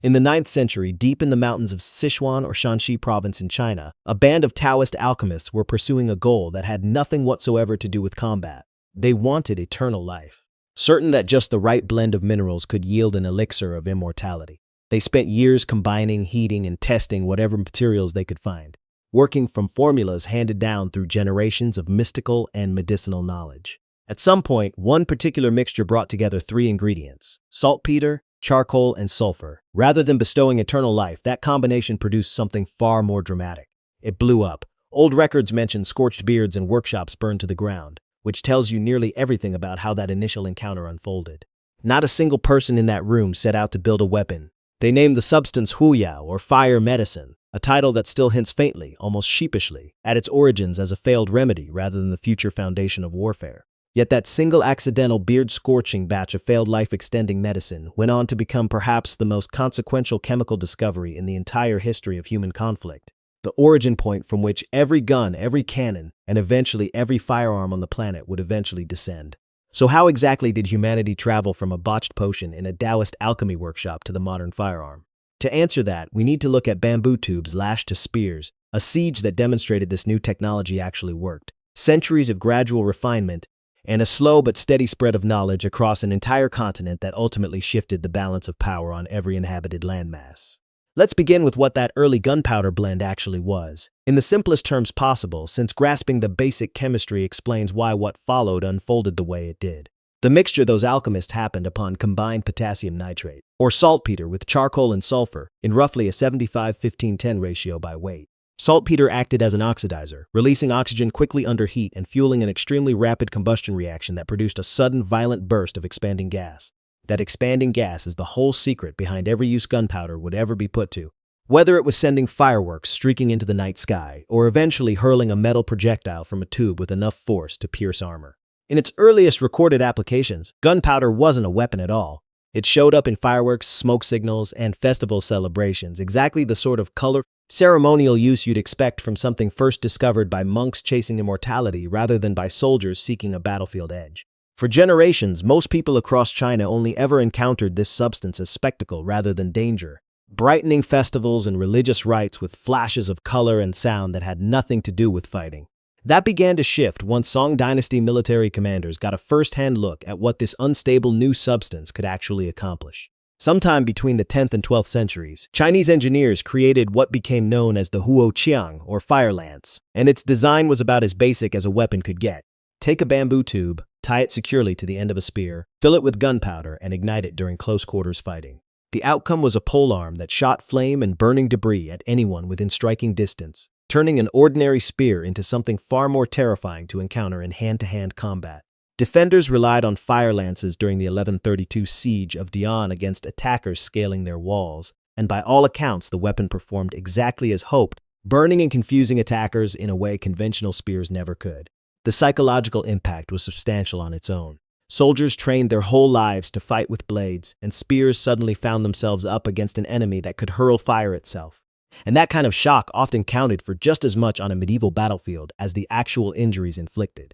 In the 9th century, deep in the mountains of Sichuan or Shanxi province in China, a band of Taoist alchemists were pursuing a goal that had nothing whatsoever to do with combat. They wanted eternal life, certain that just the right blend of minerals could yield an elixir of immortality. They spent years combining, heating, and testing whatever materials they could find, working from formulas handed down through generations of mystical and medicinal knowledge. At some point, one particular mixture brought together 3 ingredients: saltpeter, charcoal, and sulfur. Rather than bestowing eternal life, that combination produced something far more dramatic. It blew up. Old records mention scorched beards and workshops burned to the ground, which tells you nearly everything about how that initial encounter unfolded. Not a single person in that room set out to build a weapon. They named the substance huyao, or fire medicine, a title that still hints faintly, almost sheepishly, at its origins as a failed remedy rather than the future foundation of warfare. Yet that single accidental beard-scorching batch of failed life-extending medicine went on to become perhaps the most consequential chemical discovery in the entire history of human conflict, the origin point from which every gun, every cannon, and eventually every firearm on the planet would eventually descend. So how exactly did humanity travel from a botched potion in a Taoist alchemy workshop to the modern firearm? To answer that, we need to look at bamboo tubes lashed to spears, a siege that demonstrated this new technology actually worked. Centuries of gradual refinement, and a slow but steady spread of knowledge across an entire continent that ultimately shifted the balance of power on every inhabited landmass. Let's begin with what that early gunpowder blend actually was, in the simplest terms possible, since grasping the basic chemistry explains why what followed unfolded the way it did. The mixture those alchemists happened upon combined potassium nitrate, or saltpeter, with charcoal and sulfur, in roughly a 75-15-10 ratio by weight. Saltpeter acted as an oxidizer, releasing oxygen quickly under heat and fueling an extremely rapid combustion reaction that produced a sudden, violent burst of expanding gas. That expanding gas is the whole secret behind every use gunpowder would ever be put to. Whether it was sending fireworks streaking into the night sky, or eventually hurling a metal projectile from a tube with enough force to pierce armor. In its earliest recorded applications, gunpowder wasn't a weapon at all. It showed up in fireworks, smoke signals, and festival celebrations, exactly the sort of color ceremonial use you'd expect from something first discovered by monks chasing immortality rather than by soldiers seeking a battlefield edge. For generations, most people across China only ever encountered this substance as spectacle rather than danger, brightening festivals and religious rites with flashes of color and sound that had nothing to do with fighting. That began to shift once Song Dynasty military commanders got a first-hand look at what this unstable new substance could actually accomplish. Sometime between the 10th and 12th centuries, Chinese engineers created what became known as the huoqiang, or fire lance, and its design was about as basic as a weapon could get. Take a bamboo tube, tie it securely to the end of a spear, fill it with gunpowder, and ignite it during close-quarters fighting. The outcome was a polearm that shot flame and burning debris at anyone within striking distance, turning an ordinary spear into something far more terrifying to encounter in hand-to-hand combat. Defenders relied on fire lances during the 1132 siege of Dian against attackers scaling their walls, and by all accounts the weapon performed exactly as hoped, burning and confusing attackers in a way conventional spears never could. The psychological impact was substantial on its own. Soldiers trained their whole lives to fight with blades, and spears suddenly found themselves up against an enemy that could hurl fire itself. And that kind of shock often counted for just as much on a medieval battlefield as the actual injuries inflicted.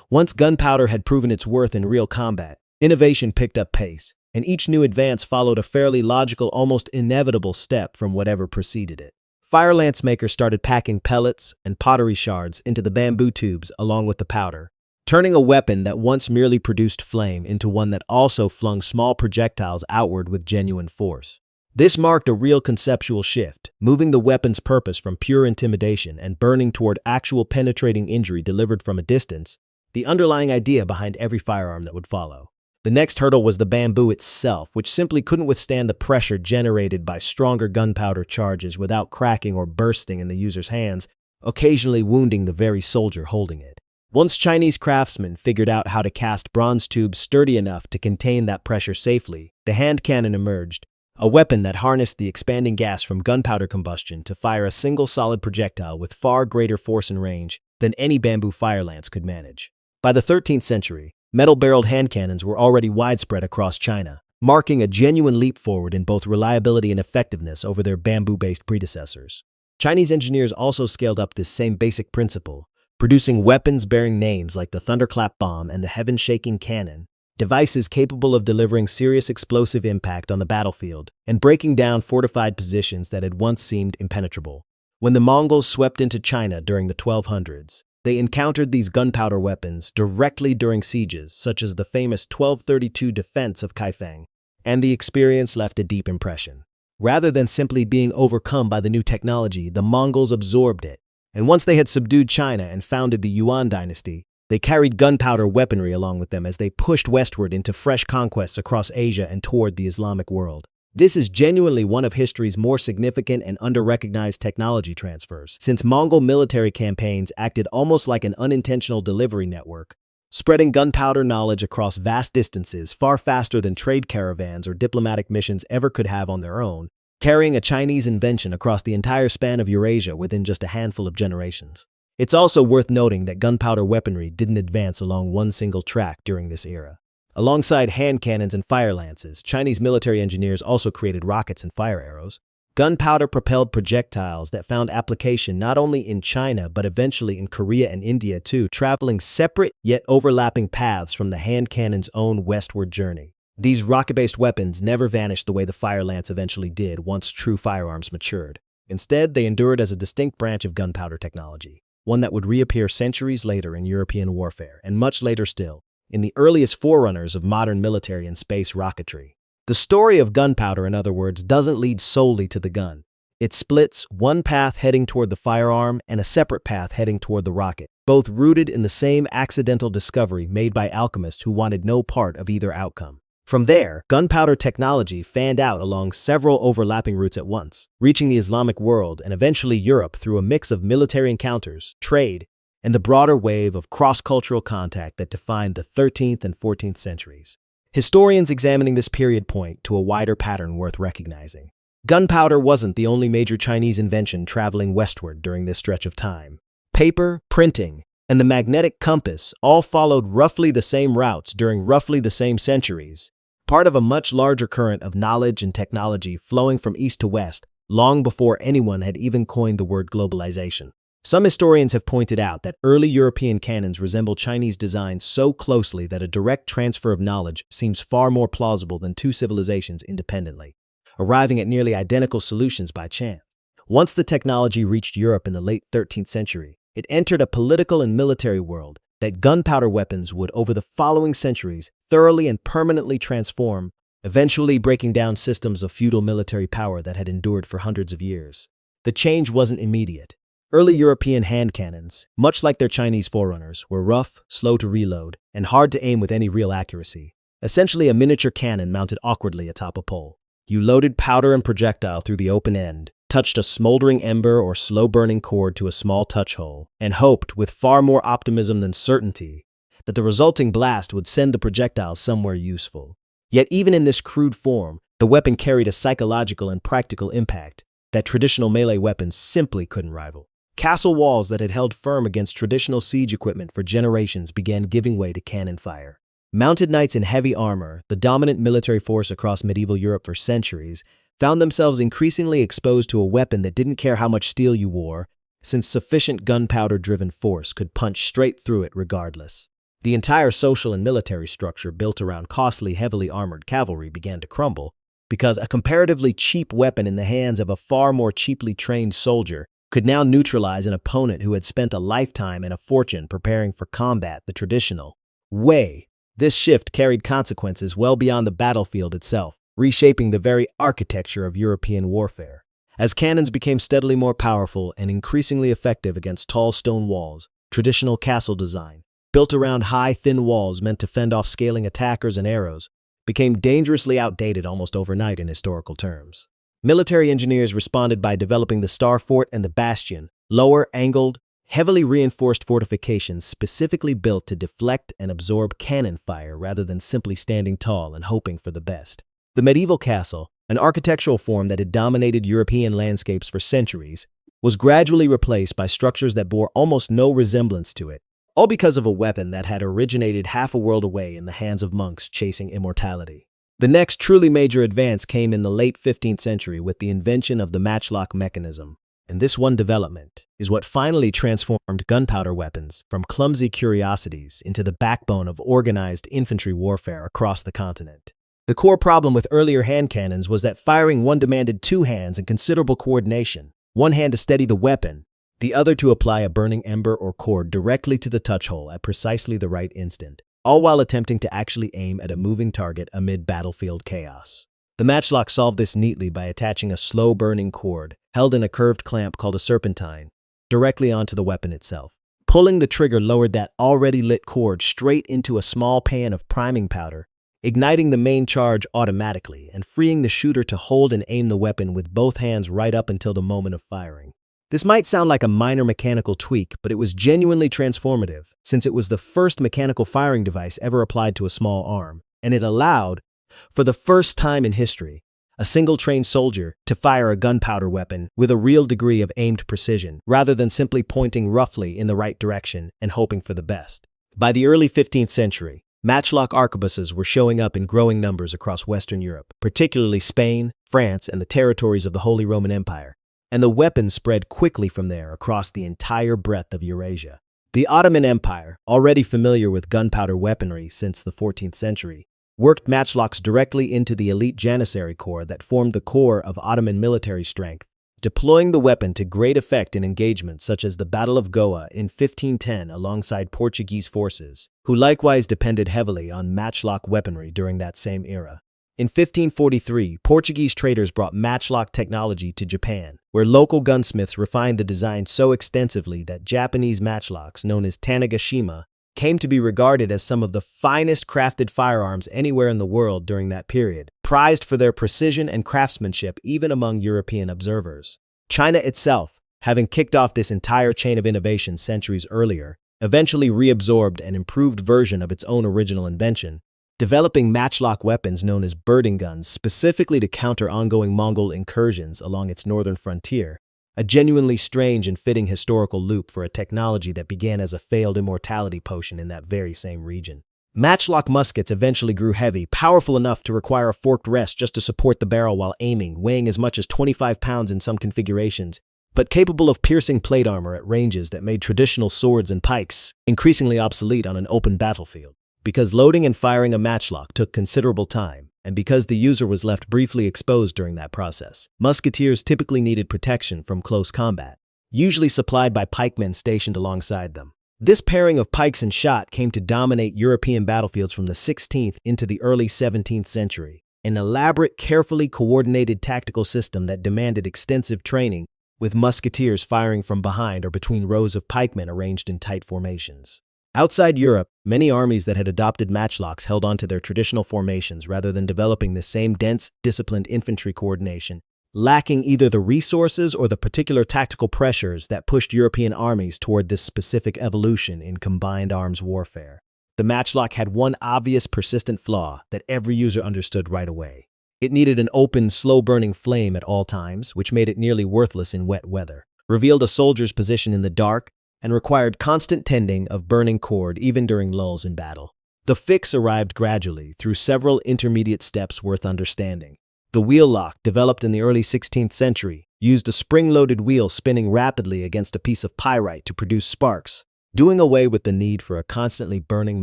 Once gunpowder had proven its worth in real combat, innovation picked up pace, and each new advance followed a fairly logical, almost inevitable step from whatever preceded it. Fire lance makers started packing pellets and pottery shards into the bamboo tubes along with the powder, turning a weapon that once merely produced flame into one that also flung small projectiles outward with genuine force. This marked a real conceptual shift, moving the weapon's purpose from pure intimidation and burning toward actual penetrating injury delivered from a distance, the underlying idea behind every firearm that would follow. The next hurdle was the bamboo itself, which simply couldn't withstand the pressure generated by stronger gunpowder charges without cracking or bursting in the user's hands, occasionally wounding the very soldier holding it. Once Chinese craftsmen figured out how to cast bronze tubes sturdy enough to contain that pressure safely, the hand cannon emerged, a weapon that harnessed the expanding gas from gunpowder combustion to fire a single solid projectile with far greater force and range than any bamboo fire lance could manage. By the 13th century, metal-barreled hand cannons were already widespread across China, marking a genuine leap forward in both reliability and effectiveness over their bamboo-based predecessors. Chinese engineers also scaled up this same basic principle, producing weapons bearing names like the thunderclap bomb and the heaven-shaking cannon, devices capable of delivering serious explosive impact on the battlefield and breaking down fortified positions that had once seemed impenetrable. When the Mongols swept into China during the 1200s, they encountered these gunpowder weapons directly during sieges, such as the famous 1232 defense of Kaifeng, and the experience left a deep impression. Rather than simply being overcome by the new technology, the Mongols absorbed it, and once they had subdued China and founded the Yuan dynasty, they carried gunpowder weaponry along with them as they pushed westward into fresh conquests across Asia and toward the Islamic world. This is genuinely one of history's more significant and under-recognized technology transfers, since Mongol military campaigns acted almost like an unintentional delivery network, spreading gunpowder knowledge across vast distances far faster than trade caravans or diplomatic missions ever could have on their own, carrying a Chinese invention across the entire span of Eurasia within just a handful of generations. It's also worth noting that gunpowder weaponry didn't advance along one single track during this era. Alongside hand cannons and fire lances, Chinese military engineers also created rockets and fire arrows, gunpowder-propelled projectiles that found application not only in China but eventually in Korea and India too, traveling separate yet overlapping paths from the hand cannon's own westward journey. These rocket-based weapons never vanished the way the fire lance eventually did once true firearms matured. Instead, they endured as a distinct branch of gunpowder technology, one that would reappear centuries later in European warfare, and much later still, in the earliest forerunners of modern military and space rocketry. The story of gunpowder, in other words, doesn't lead solely to the gun. It splits one path heading toward the firearm and a separate path heading toward the rocket, both rooted in the same accidental discovery made by alchemists who wanted no part of either outcome. From there, gunpowder technology fanned out along several overlapping routes at once, reaching the Islamic world and eventually Europe through a mix of military encounters, trade, and the broader wave of cross-cultural contact that defined the 13th and 14th centuries. Historians examining this period point to a wider pattern worth recognizing. Gunpowder wasn't the only major Chinese invention traveling westward during this stretch of time. Paper, printing, and the magnetic compass all followed roughly the same routes during roughly the same centuries, part of a much larger current of knowledge and technology flowing from east to west long before anyone had even coined the word globalization. Some historians have pointed out that early European cannons resemble Chinese designs so closely that a direct transfer of knowledge seems far more plausible than two civilizations independently, arriving at nearly identical solutions by chance. Once the technology reached Europe in the late 13th century, it entered a political and military world that gunpowder weapons would, over the following centuries, thoroughly and permanently transform, eventually breaking down systems of feudal military power that had endured for hundreds of years. The change wasn't immediate. Early European hand cannons, much like their Chinese forerunners, were rough, slow to reload, and hard to aim with any real accuracy. Essentially a miniature cannon mounted awkwardly atop a pole. You loaded powder and projectile through the open end, touched a smoldering ember or slow-burning cord to a small touch hole, and hoped, with far more optimism than certainty, that the resulting blast would send the projectile somewhere useful. Yet even in this crude form, the weapon carried a psychological and practical impact that traditional melee weapons simply couldn't rival. Castle walls that had held firm against traditional siege equipment for generations began giving way to cannon fire. Mounted knights in heavy armor, the dominant military force across medieval Europe for centuries, found themselves increasingly exposed to a weapon that didn't care how much steel you wore, since sufficient gunpowder-driven force could punch straight through it regardless. The entire social and military structure built around costly, heavily armored cavalry began to crumble, because a comparatively cheap weapon in the hands of a far more cheaply trained soldier could now neutralize an opponent who had spent a lifetime and a fortune preparing for combat the traditional way. This shift carried consequences well beyond the battlefield itself, reshaping the very architecture of European warfare. As cannons became steadily more powerful and increasingly effective against tall stone walls, traditional castle design, built around high, thin walls meant to fend off scaling attackers and arrows, became dangerously outdated almost overnight in historical terms. Military engineers responded by developing the Star Fort and the Bastion, lower, angled, heavily reinforced fortifications specifically built to deflect and absorb cannon fire rather than simply standing tall and hoping for the best. The medieval castle, an architectural form that had dominated European landscapes for centuries, was gradually replaced by structures that bore almost no resemblance to it, all because of a weapon that had originated half a world away in the hands of monks chasing immortality. The next truly major advance came in the late 15th century with the invention of the matchlock mechanism, And this one development is what finally transformed gunpowder weapons from clumsy curiosities into the backbone of organized infantry warfare across the continent. The core problem with earlier hand cannons was that firing one demanded two hands and considerable coordination, one hand to steady the weapon, the other to apply a burning ember or cord directly to the touch hole at precisely the right instant, all while attempting to actually aim at a moving target amid battlefield chaos. The matchlock solved this neatly by attaching a slow-burning cord, held in a curved clamp called a serpentine, directly onto the weapon itself. Pulling the trigger lowered that already lit cord straight into a small pan of priming powder, igniting the main charge automatically and freeing the shooter to hold and aim the weapon with both hands right up until the moment of firing. This might sound like a minor mechanical tweak, but it was genuinely transformative, since it was the first mechanical firing device ever applied to a small arm, and it allowed, for the first time in history, a single trained soldier to fire a gunpowder weapon with a real degree of aimed precision, rather than simply pointing roughly in the right direction and hoping for the best. By the early 15th century, matchlock arquebuses were showing up in growing numbers across Western Europe, particularly Spain, France, and the territories of the Holy Roman Empire, and the weapon spread quickly from there across the entire breadth of Eurasia. The Ottoman Empire, already familiar with gunpowder weaponry since the 14th century, worked matchlocks directly into the elite Janissary corps that formed the core of Ottoman military strength, deploying the weapon to great effect in engagements such as the Battle of Goa in 1510 alongside Portuguese forces, who likewise depended heavily on matchlock weaponry during that same era. In 1543, Portuguese traders brought matchlock technology to Japan, where local gunsmiths refined the design so extensively that Japanese matchlocks, known as Tanegashima, came to be regarded as some of the finest crafted firearms anywhere in the world during that period, prized for their precision and craftsmanship even among European observers. China itself, having kicked off this entire chain of innovation centuries earlier, eventually reabsorbed an improved version of its own original invention, developing matchlock weapons known as birding guns specifically to counter ongoing Mongol incursions along its northern frontier, a genuinely strange and fitting historical loop for a technology that began as a failed immortality potion in that very same region. Matchlock muskets eventually grew heavy, powerful enough to require a forked rest just to support the barrel while aiming, weighing as much as 25 pounds in some configurations, but capable of piercing plate armor at ranges that made traditional swords and pikes increasingly obsolete on an open battlefield. Because loading and firing a matchlock took considerable time, and because the user was left briefly exposed during that process, musketeers typically needed protection from close combat, usually supplied by pikemen stationed alongside them. This pairing of pikes and shot came to dominate European battlefields from the 16th into the early 17th century, an elaborate, carefully coordinated tactical system that demanded extensive training, with musketeers firing from behind or between rows of pikemen arranged in tight formations. Outside Europe, many armies that had adopted matchlocks held on to their traditional formations rather than developing the same dense, disciplined infantry coordination, lacking either the resources or the particular tactical pressures that pushed European armies toward this specific evolution in combined arms warfare. The matchlock had one obvious, persistent flaw that every user understood right away. It needed an open, slow-burning flame at all times, which made it nearly worthless in wet weather, revealed a soldier's position in the dark, and required constant tending of burning cord even during lulls in battle. The fix arrived gradually through several intermediate steps worth understanding. The wheellock, developed in the early 16th century, used a spring-loaded wheel spinning rapidly against a piece of pyrite to produce sparks, doing away with the need for a constantly burning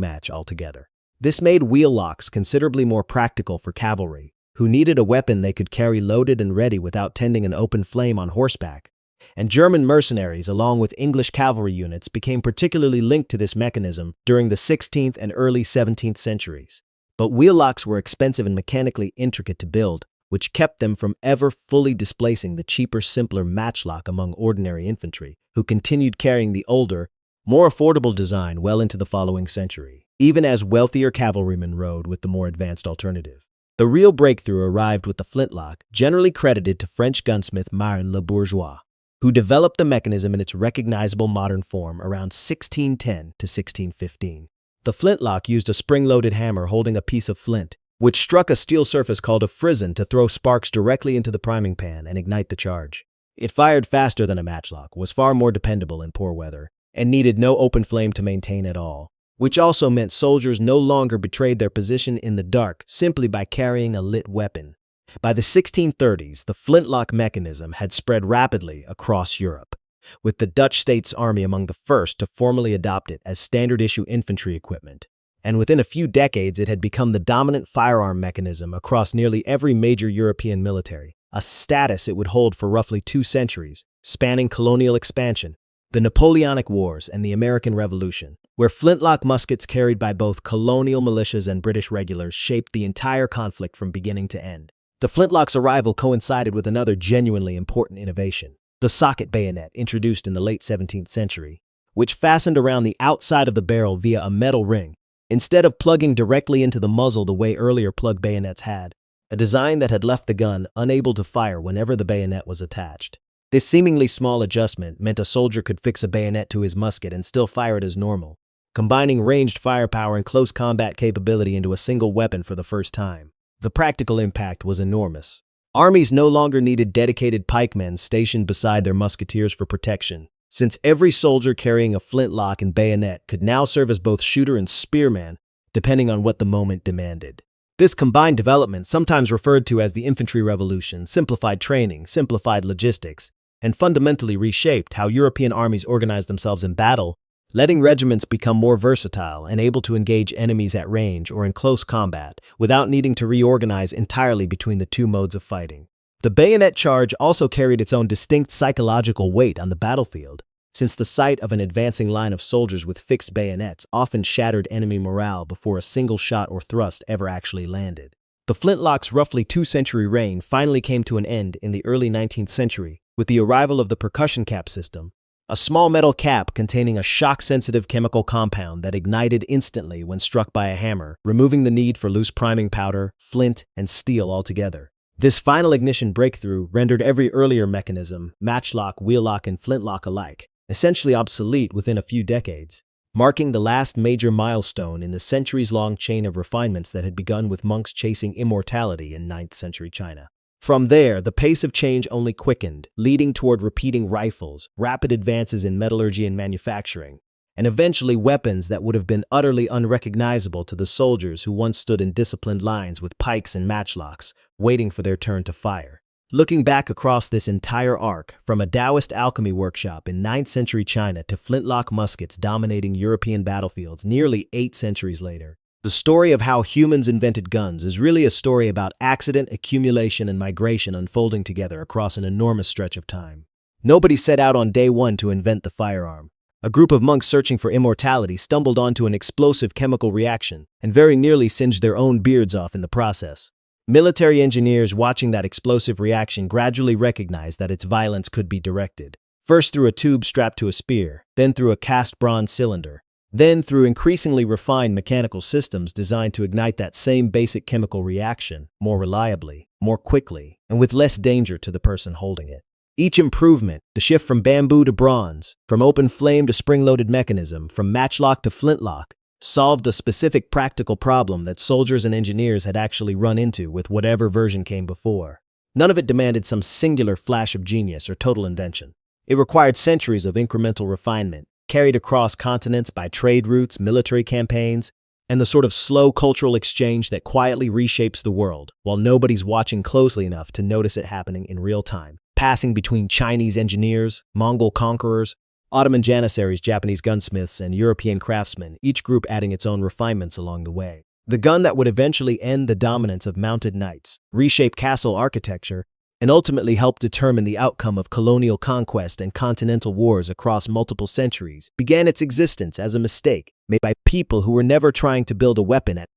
match altogether. This made wheellocks considerably more practical for cavalry, who needed a weapon they could carry loaded and ready without tending an open flame on horseback. And German mercenaries, along with English cavalry units, became particularly linked to this mechanism during the 16th and early 17th centuries. But wheellocks were expensive and mechanically intricate to build, which kept them from ever fully displacing the cheaper, simpler matchlock among ordinary infantry, who continued carrying the older, more affordable design well into the following century, even as wealthier cavalrymen rode with the more advanced alternative. The real breakthrough arrived with the flintlock, generally credited to French gunsmith Marin Le Bourgeois, who developed the mechanism in its recognizable modern form around 1610 to 1615. The flintlock used a spring-loaded hammer holding a piece of flint, which struck a steel surface called a frizzen to throw sparks directly into the priming pan and ignite the charge. It fired faster than a matchlock, was far more dependable in poor weather, and needed no open flame to maintain at all, which also meant soldiers no longer betrayed their position in the dark simply by carrying a lit weapon. By the 1630s, the flintlock mechanism had spread rapidly across Europe, with the Dutch States Army among the first to formally adopt it as standard-issue infantry equipment. And within a few decades, it had become the dominant firearm mechanism across nearly every major European military, a status it would hold for roughly 2 centuries, spanning colonial expansion, the Napoleonic Wars, and the American Revolution, where flintlock muskets carried by both colonial militias and British regulars shaped the entire conflict from beginning to end. The flintlock's arrival coincided with another genuinely important innovation, the socket bayonet, introduced in the late 17th century, which fastened around the outside of the barrel via a metal ring, instead of plugging directly into the muzzle the way earlier plug bayonets had, a design that had left the gun unable to fire whenever the bayonet was attached. This seemingly small adjustment meant a soldier could fix a bayonet to his musket and still fire it as normal, combining ranged firepower and close combat capability into a single weapon for the first time. The practical impact was enormous. Armies no longer needed dedicated pikemen stationed beside their musketeers for protection, since every soldier carrying a flintlock and bayonet could now serve as both shooter and spearman, depending on what the moment demanded. This combined development, sometimes referred to as the infantry revolution, simplified training, simplified logistics, and fundamentally reshaped how European armies organized themselves in battle, letting regiments become more versatile and able to engage enemies at range or in close combat without needing to reorganize entirely between the two modes of fighting. The bayonet charge also carried its own distinct psychological weight on the battlefield, since the sight of an advancing line of soldiers with fixed bayonets often shattered enemy morale before a single shot or thrust ever actually landed. The flintlock's roughly 2-century reign finally came to an end in the early 19th century with the arrival of the percussion cap system, a small metal cap containing a shock-sensitive chemical compound that ignited instantly when struck by a hammer, removing the need for loose priming powder, flint, and steel altogether. This final ignition breakthrough rendered every earlier mechanism, matchlock, wheellock, and flintlock alike, essentially obsolete within a few decades, marking the last major milestone in the centuries-long chain of refinements that had begun with monks chasing immortality in 9th century China. From there, the pace of change only quickened, leading toward repeating rifles, rapid advances in metallurgy and manufacturing, and eventually weapons that would have been utterly unrecognizable to the soldiers who once stood in disciplined lines with pikes and matchlocks, waiting for their turn to fire. Looking back across this entire arc, from a Taoist alchemy workshop in 9th century China to flintlock muskets dominating European battlefields nearly 8 centuries later, the story of how humans invented guns is really a story about accident, accumulation, and migration unfolding together across an enormous stretch of time. Nobody set out on day one to invent the firearm. A group of monks searching for immortality stumbled onto an explosive chemical reaction and very nearly singed their own beards off in the process. Military engineers watching that explosive reaction gradually recognized that its violence could be directed, first through a tube strapped to a spear, then through a cast bronze cylinder, then through increasingly refined mechanical systems designed to ignite that same basic chemical reaction more reliably, more quickly, and with less danger to the person holding it. Each improvement, the shift from bamboo to bronze, from open flame to spring-loaded mechanism, from matchlock to flintlock, solved a specific practical problem that soldiers and engineers had actually run into with whatever version came before. None of it demanded some singular flash of genius or total invention. It required centuries of incremental refinement, carried across continents by trade routes, military campaigns, and the sort of slow cultural exchange that quietly reshapes the world while nobody's watching closely enough to notice it happening in real time, passing between Chinese engineers, Mongol conquerors, Ottoman janissaries, Japanese gunsmiths, and European craftsmen, each group adding its own refinements along the way. The gun that would eventually end the dominance of mounted knights, reshape castle architecture, and ultimately help determine the outcome of colonial conquest and continental wars across multiple centuries, began its existence as a mistake made by people who were never trying to build a weapon at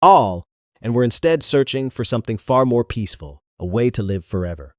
all and were instead searching for something far more peaceful, a way to live forever.